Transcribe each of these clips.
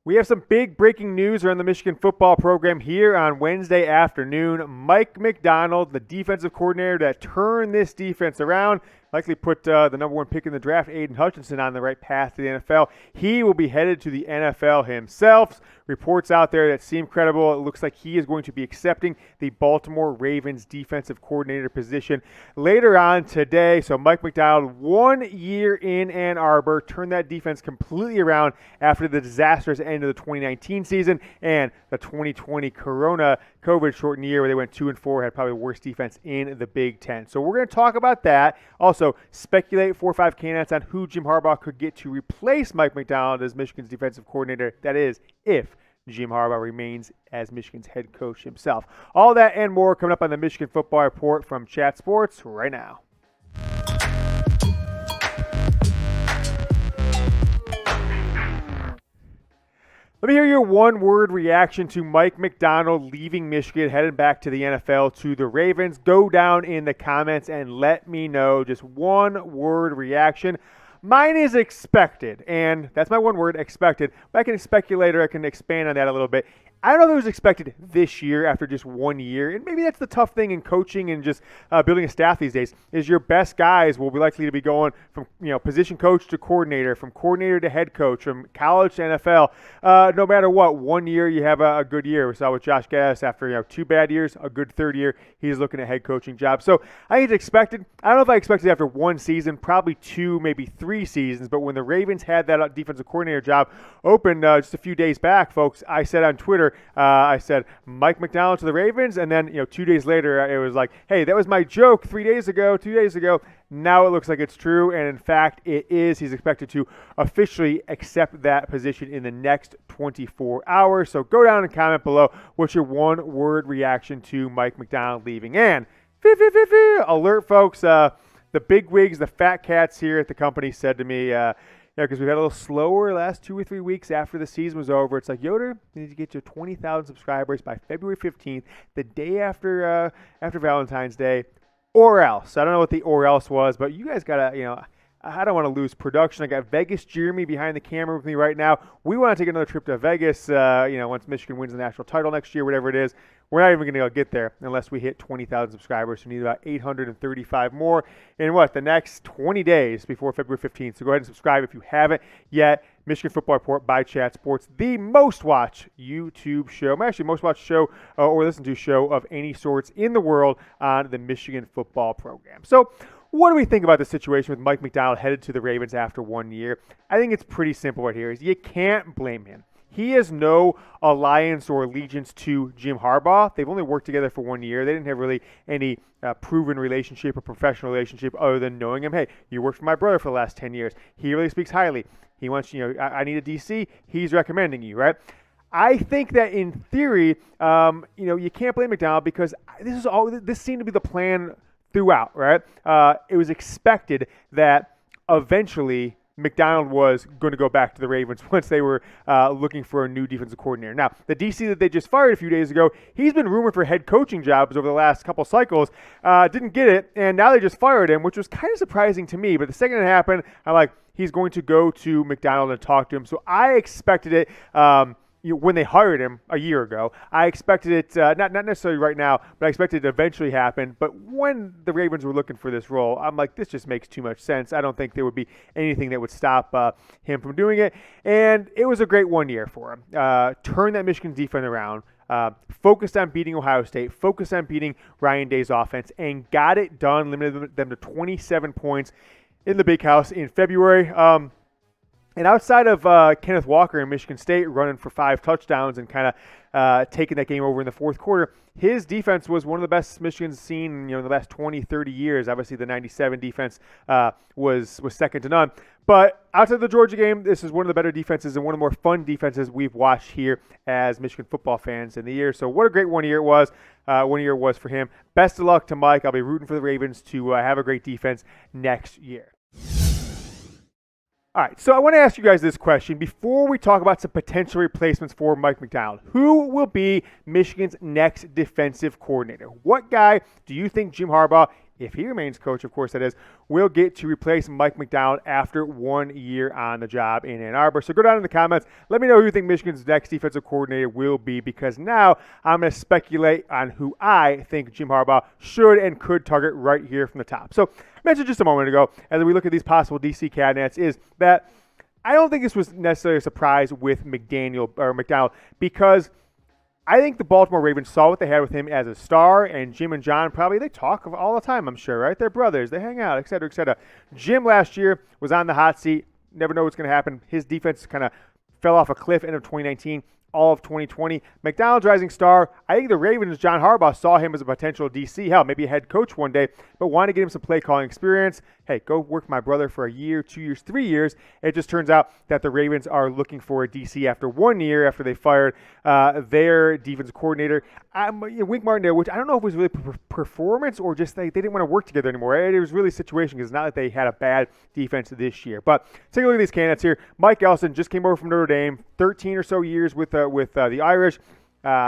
We have some big breaking news around the Michigan football program here on Wednesday afternoon. Mike Macdonald, the defensive coordinator that turned this defense around, likely put the number one pick in the draft, Aiden Hutchinson, on the right path to the NFL. He will be headed to the NFL himself. Reports out there that seem credible. It looks like he is going to be accepting the Baltimore Ravens defensive coordinator position later on today. So Mike Macdonald, 1 year in Ann Arbor, turned that defense completely around after the disastrous end of the 2019 season and the 2020 COVID shortened year where they went 2-4, had probably the worst defense in the Big Ten. So we're going to talk about that. Also, speculate 4 or 5 candidates on who Jim Harbaugh could get to replace Mike Macdonald as Michigan's defensive coordinator. That is, if Jim Harbaugh remains as Michigan's head coach himself. All that and more coming up on the Michigan Football Report from Chat Sports right now. Let me hear your one-word reaction to Mike Macdonald leaving Michigan, headed back to the NFL to the Ravens. Go down in the comments and let me know. Just one-word reaction. Mine is expected, and that's my one word, expected. But I can speculate or I can expand on that a little bit. I don't know if it was expected this year after just 1 year, and maybe that's the tough thing in coaching and just building a staff these days, is your best guys will be likely to be going from position coach to coordinator, from coordinator to head coach, from college to NFL. No matter what, 1 year you have a good year. We saw with Josh Gattis after 2 bad years, a good third year, he's looking at head coaching job. So I think it's expected. I don't know if I expected after 1 season, probably 2, maybe 3 seasons, but when the Ravens had that defensive coordinator job open just a few days back, folks, I said on Twitter, I said Mike Macdonald to the Ravens, and then 2 days later it was like, hey, that was my joke 2 days ago. Now it looks like it's true, and in fact it is. He's expected to officially accept that position in the next 24 hours. So go down and comment below what's your one-word reaction to Mike Macdonald leaving. And alert, folks, the big wigs, the fat cats here at the company said to me, because we've had a little slower last 2 or 3 weeks after the season was over. It's like, Yoder, you need to get to 20,000 subscribers by February 15th, the day after Valentine's Day, or else. I don't know what the or else was, but you guys got to, I don't want to lose production. I got Vegas Jeremy behind the camera with me right now. We want to take another trip to Vegas, once Michigan wins the national title next year, whatever it is. We're not even going to get there unless we hit 20,000 subscribers. We need about 835 more in the next 20 days before February 15th. So go ahead and subscribe if you haven't yet. Michigan Football Report by Chat Sports, the most watched YouTube show, actually most watched show or listened to show of any sorts in the world on the Michigan football program. So what do we think about the situation with Mike Macdonald headed to the Ravens after 1 year? I think it's pretty simple right here. You can't blame him. He has no alliance or allegiance to Jim Harbaugh. They've only worked together for 1 year. They didn't have really any proven relationship or professional relationship other than knowing him. Hey, you worked for my brother for the last 10 years. He really speaks highly. He wants, I need a DC. He's recommending you, right? I think that in theory, you can't blame Macdonald because this seemed to be the plan throughout, right? It was expected that eventually Macdonald was going to go back to the Ravens once they were looking for a new defensive coordinator. Now, the DC that they just fired a few days ago, he's been rumored for head coaching jobs over the last couple cycles, didn't get it, and now they just fired him, which was kind of surprising to me. But the second it happened, I'm like, he's going to go to Macdonald and talk to him. So I expected it when they hired him a year ago. I expected it, not necessarily right now, but I expected it to eventually happen. But when the Ravens were looking for this role, I'm like, this just makes too much sense. I don't think there would be anything that would stop him from doing it. And it was a great 1 year for him. Turned that Michigan defense around, focused on beating Ohio State, focused on beating Ryan Day's offense, and got it done, limited them to 27 points in the Big House in February. And outside of Kenneth Walker in Michigan State running for 5 touchdowns and kind of taking that game over in the fourth quarter, his defense was one of the best Michigan's seen in the last 20, 30 years. Obviously, the 97 defense was second to none. But outside of the Georgia game, this is one of the better defenses and one of the more fun defenses we've watched here as Michigan football fans in the year. So what a great 1 year it was. 1 year was for him. Best of luck to Mike. I'll be rooting for the Ravens to have a great defense next year. All right, so I want to ask you guys this question before we talk about some potential replacements for Mike Macdonald. Who will be Michigan's next defensive coordinator? What guy do you think Jim Harbaugh if he remains coach, of course that is, will get to replace Mike Macdonald after 1 year on the job in Ann Arbor. So go down in the comments. Let me know who you think Michigan's next defensive coordinator will be, because now I'm going to speculate on who I think Jim Harbaugh should and could target right here from the top. So I mentioned just a moment ago, as we look at these possible DC candidates, is that I don't think this was necessarily a surprise with Macdonald, because I think the Baltimore Ravens saw what they had with him as a star, and Jim and John they talk all the time, I'm sure, right? They're brothers, they hang out, et cetera, et cetera. Jim last year was on the hot seat, never know what's going to happen. His defense kind of fell off a cliff end of 2019. All of 2020. Macdonald's rising star. I think the Ravens, John Harbaugh, saw him as a potential DC, hell, maybe a head coach one day, but wanted to get him some play calling experience. Hey, go work with my brother for a year, 2 years, 3 years. It just turns out that the Ravens are looking for a DC after 1 year after they fired their defensive coordinator, Wink Martindale, which I don't know if it was really performance or just they didn't want to work together anymore. It was really a situation because it's not that they had a bad defense this year. But take a look at these candidates here. Mike Elston just came over from Notre Dame, 13 or so years with the Irish.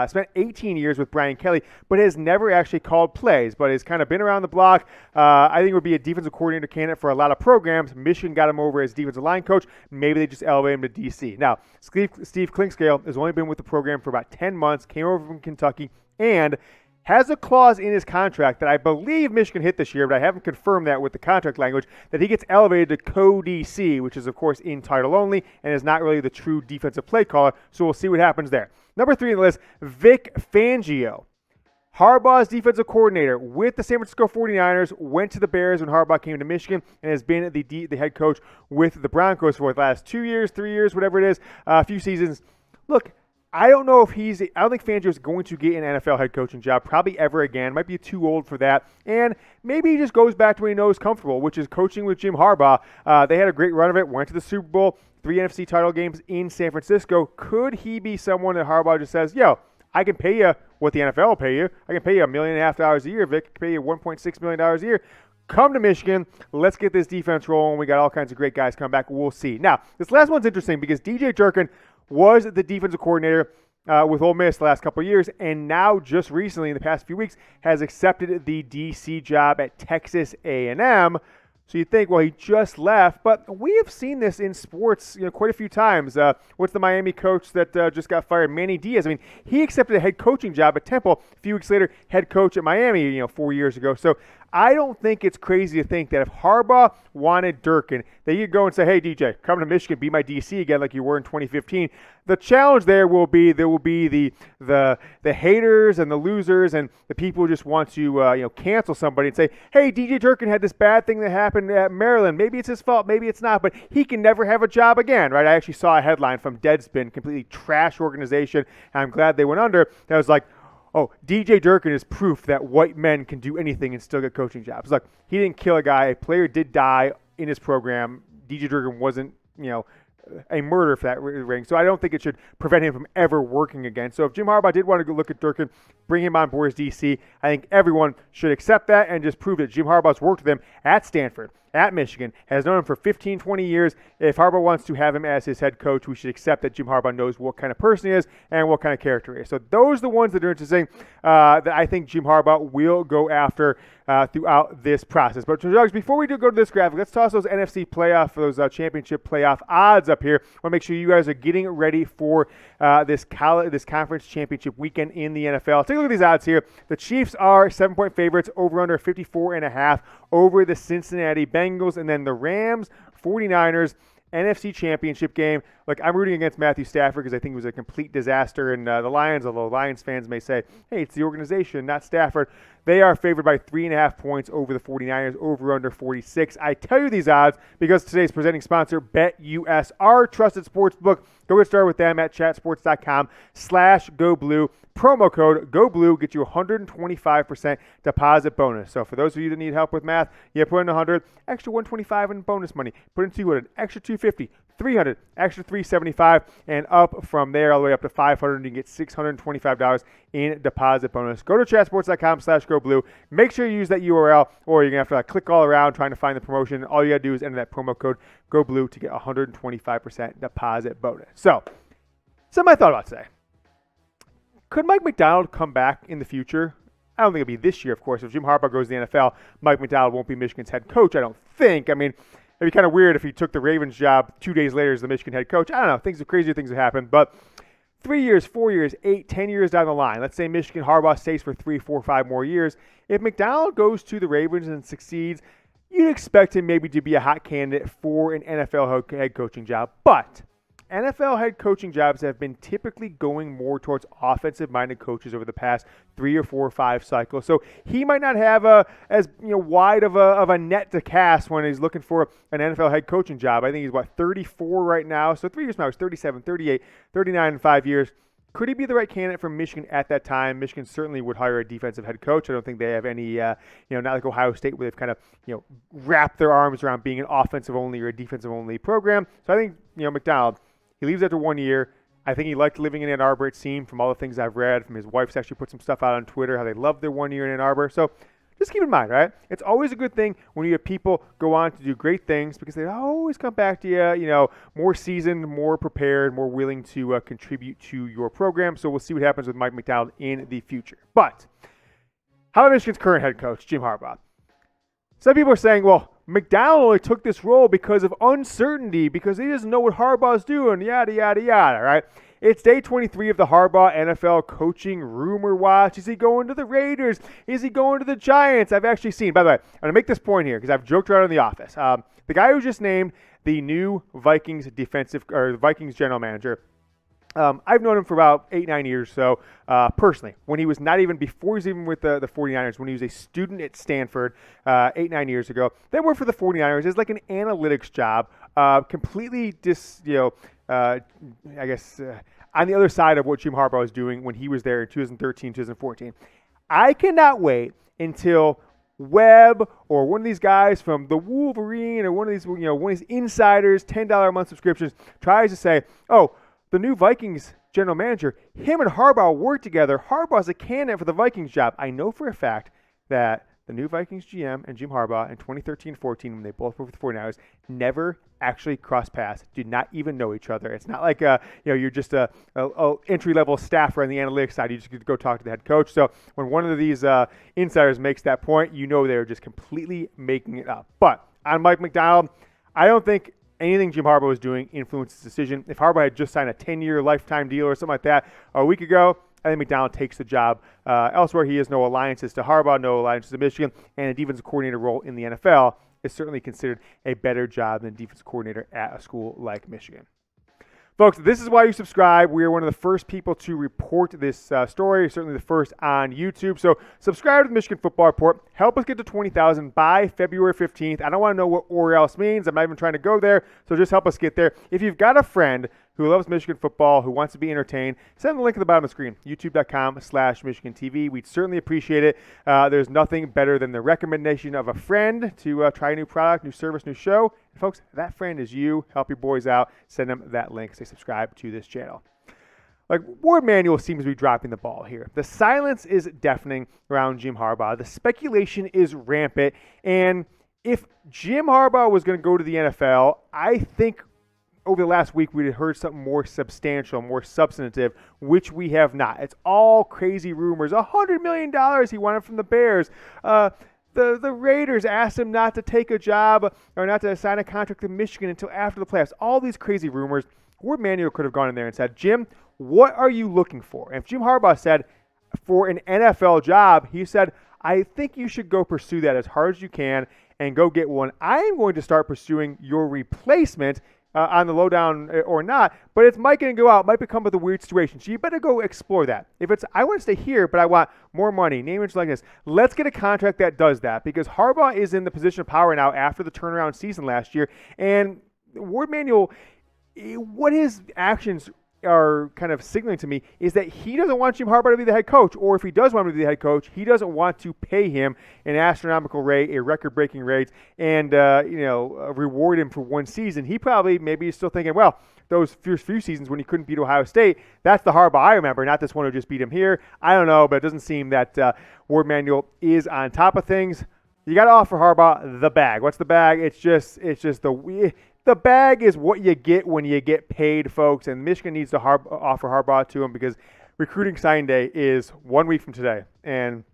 Spent 18 years with Brian Kelly, but has never actually called plays, but has kind of been around the block. I think it would be a defensive coordinator candidate for a lot of programs. Michigan got him over as defensive line coach. Maybe they just elevate him to DC. Now, Steve Klinkscale has only been with the program for about 10 months, came over from Kentucky, and has a clause in his contract that I believe Michigan hit this year, but I haven't confirmed that with the contract language, that he gets elevated to co-DC, which is, of course, in title only, and is not really the true defensive play caller, so we'll see what happens there. Number 3 on the list, Vic Fangio. Harbaugh's defensive coordinator with the San Francisco 49ers, went to the Bears when Harbaugh came to Michigan, and has been the head coach with the Broncos for the last 2 years, 3 years, whatever it is, a few seasons. Look, I don't know if I don't think Fangio is going to get an NFL head coaching job probably ever again. Might be too old for that. And maybe he just goes back to what he knows comfortable, which is coaching with Jim Harbaugh. They had a great run of it, went to the Super Bowl, 3 NFC title games in San Francisco. Could he be someone that Harbaugh just says, yo, I can pay you what the NFL will pay you. I can pay you $1.5 million a year, Vic. I can pay you $1.6 million a year. Come to Michigan. Let's get this defense rolling. We got all kinds of great guys coming back. We'll see. Now, this last one's interesting because DJ Durkin was the defensive coordinator with Ole Miss the last couple of years, and now just recently in the past few weeks has accepted the DC job at Texas A&M. So you think, well, he just left, but we have seen this in sports, quite a few times. What's the Miami coach that just got fired? Manny Diaz. I mean, he accepted a head coaching job at Temple. A few weeks later, head coach at Miami, 4 years ago. So I don't think it's crazy to think that if Harbaugh wanted Durkin, that you could go and say, hey, DJ, come to Michigan, be my DC again like you were in 2015. The challenge there will be the haters and the losers and the people who just want to cancel somebody and say, hey, DJ Durkin had this bad thing that happened at Maryland. Maybe it's his fault, maybe it's not, but he can never have a job again, right? I actually saw a headline from Deadspin, completely trash organization, and I'm glad they went under, that was like, oh, DJ Durkin is proof that white men can do anything and still get coaching jobs. Look, he didn't kill a guy. A player did die in his program. DJ Durkin wasn't, a murder for that ring. So I don't think it should prevent him from ever working again. So if Jim Harbaugh did want to go look at Durkin, bring him on board as DC, I think everyone should accept that and just prove that Jim Harbaugh's worked with him at Stanford, at Michigan, has known him for 15, 20 years. If Harbaugh wants to have him as his head coach, we should accept that Jim Harbaugh knows what kind of person he is and what kind of character he is. So those are the ones that are interesting that I think Jim Harbaugh will go after throughout this process. But Dogs, before we do go to this graphic, let's toss those NFC playoff, those championship playoff odds up here. I want to make sure you guys are getting ready for this conference championship weekend in the NFL. Take a look at these odds here. The Chiefs are 7-point favorites, over under 54.5 over the Cincinnati Bengals, and then the Rams, 49ers, NFC Championship game. Look, I'm rooting against Matthew Stafford because I think it was a complete disaster. And the Lions, although Lions fans may say, hey, it's the organization, not Stafford, they are favored by 3.5 points over the 49ers, over under 46. I tell you these odds because today's presenting sponsor, BetUS, our trusted sports book. Go get started with them at chatsports.com/GoBlue. Promo code GoBlue gets you 125% deposit bonus. So for those of you that need help with math, you put in 100, extra 125 in bonus money. Put in 200, extra 250, 300, extra 375, and up from there all the way up to 500. You can get $625 in deposit bonus. Go to chatsports.com/GoBlue. Make sure you use that URL, or you're going to have to click all around trying to find the promotion. All you got to do is enter that promo code GoBlue to get 125% deposit bonus. So, something I thought about today. Could Mike Macdonald come back in the future I don't think it'll be this year, of course. If Jim Harbaugh goes to the NFL, Mike Macdonald won't be Michigan's head coach, I don't think. I mean, it'd be kind of weird if he took the Ravens job 2 days later as the Michigan head coach. I don't know. Crazier things have happened. But 3 years, 4 years, 8, 10 years down the line, let's say Michigan Harbaugh stays for 3, 4, 5 more years. If Macdonald goes to the Ravens and succeeds, you'd expect him maybe to be a hot candidate for an NFL head coaching job. But NFL head coaching jobs have been typically going more towards offensive-minded coaches over the past 3 or 4 or 5 cycles. So he might not have as wide of a net to cast when he's looking for an NFL head coaching job. I think he's, 34 right now. So 3 years from now, he's 37, 38, 39 in 5 years. Could he be the right candidate for Michigan at that time? Michigan certainly would hire a defensive head coach. I don't think they have any, not like Ohio State where they've kind of, wrapped their arms around being an offensive-only or a defensive-only program. So I think, Macdonald, he leaves after 1 year. I think he liked living in Ann Arbor, it seemed, from all the things I've read. From his wife's actually put some stuff out on Twitter, how they loved their 1 year in Ann Arbor. So just keep in mind, right? It's always a good thing when you have people go on to do great things because they always come back to you, more seasoned, more prepared, more willing to contribute to your program. So we'll see what happens with Mike Macdonald in the future. But how about Michigan's current head coach, Jim Harbaugh? Some people are saying, well, Macdonald only took this role because of uncertainty, because he doesn't know what Harbaugh's doing, yada, yada, yada, right? It's day 23 of the Harbaugh NFL coaching rumor watch. Is he going to the Raiders? Is he going to the Giants? I've actually seen, by the way, I'm going to make this point here because I've joked around in the office. The guy who just named the new Vikings Vikings general manager, I've known him for about 8-9 years, so personally, when he was not even, before he was even with the 49ers, when he was a student at Stanford 8-9 years ago, then worked for the 49ers as like an analytics job, completely on the other side of what Jim Harbaugh was doing when he was there in 2013, 2014. I cannot wait until Webb or one of these guys from the Wolverine or one of these insiders, $10 a month subscriptions tries to say, oh, the new Vikings general manager, him and Harbaugh work together. Harbaugh's a candidate for the Vikings job. I know for a fact that the new Vikings GM and Jim Harbaugh in 2013-14, when they both worked with the 49ers, never actually crossed paths, did not even know each other. It's not like you're just a entry-level staffer on the analytics side. You just get to go talk to the head coach. So when one of these insiders makes that point, they're just completely making it up. But on Mike Macdonald, I don't think anything Jim Harbaugh was doing influenced his decision. If Harbaugh had just signed a 10-year lifetime deal or something like that a week ago, I think Macdonald takes the job elsewhere. He has no alliances to Harbaugh, no alliances to Michigan, and a defensive coordinator role in the NFL is certainly considered a better job than defensive coordinator at a school like Michigan. Folks, this is why you subscribe. We are one of the first people to report this story, certainly the first on YouTube. So subscribe to the Michigan Football Report. Help us get to 20,000 by February 15th. I don't want to know what or else means. I'm not even trying to go there, so just help us get there. If you've got a friend who loves Michigan football, who wants to be entertained, send them the link at the bottom of the screen, youtube.com/MichiganTV. We'd certainly appreciate it. There's nothing better than the recommendation of a friend to try a new product, new service, new show. And folks, that friend is you. Help your boys out. Send them that link. Say subscribe to this channel. Ward Manuel seems to be dropping the ball here. The silence is deafening around Jim Harbaugh. The speculation is rampant. And if Jim Harbaugh was going to go to the NFL, I think over the last week, we had heard something more substantial, more substantive, which we have not. It's all crazy rumors. $100 million he wanted from the Bears. The Raiders asked him not to take a job or not to sign a contract in Michigan until after the playoffs. All these crazy rumors. Ward Manuel could have gone in there and said, Jim, what are you looking for? And if Jim Harbaugh said, for an NFL job, he said, I think you should go pursue that as hard as you can and go get one. I am going to start pursuing your replacement on the lowdown or not, but it's Mike going to go out, might become with a weird situation. So you better go explore that. If it's, I want to stay here, but I want more money, name, image, likeness, let's get a contract that does that, because Harbaugh is in the position of power now after the turnaround season last year. And Ward Manuel, what his actions are kind of signaling to me is that he doesn't want Jim Harbaugh to be the head coach, or if he does want him to be the head coach, he doesn't want to pay him an astronomical rate, a record-breaking rate, and reward him for one season. He probably maybe is still thinking, well, those first few seasons when he couldn't beat Ohio State, that's the Harbaugh I remember, not this one who just beat him here. I don't know, but it doesn't seem that Ward Manuel is on top of things. You got to offer Harbaugh the bag. What's the bag? It's just the bag is what you get when you get paid, folks, and Michigan needs to offer Harbaugh to him because recruiting signing day is 1 week from today. And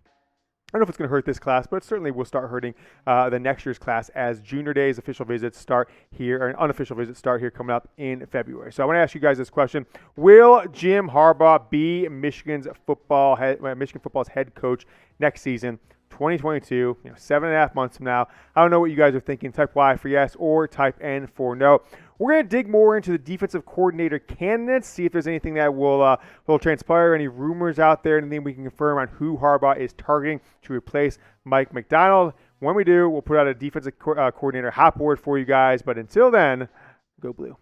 I don't know if it's going to hurt this class, but it certainly will start hurting the next year's class as junior days official visits start here, or unofficial visits start here coming up in February. So I want to ask you guys this question. Will Jim Harbaugh be Michigan football's head coach next season, 2022, 7.5 months from now? I don't know what you guys are thinking. Type Y for yes or type N for no. We're going to dig more into the defensive coordinator candidates, see if there's anything that will transpire, any rumors out there, anything we can confirm on who Harbaugh is targeting to replace Mike Macdonald. When we do, we'll put out a defensive coordinator hot board for you guys. But until then, go Blue.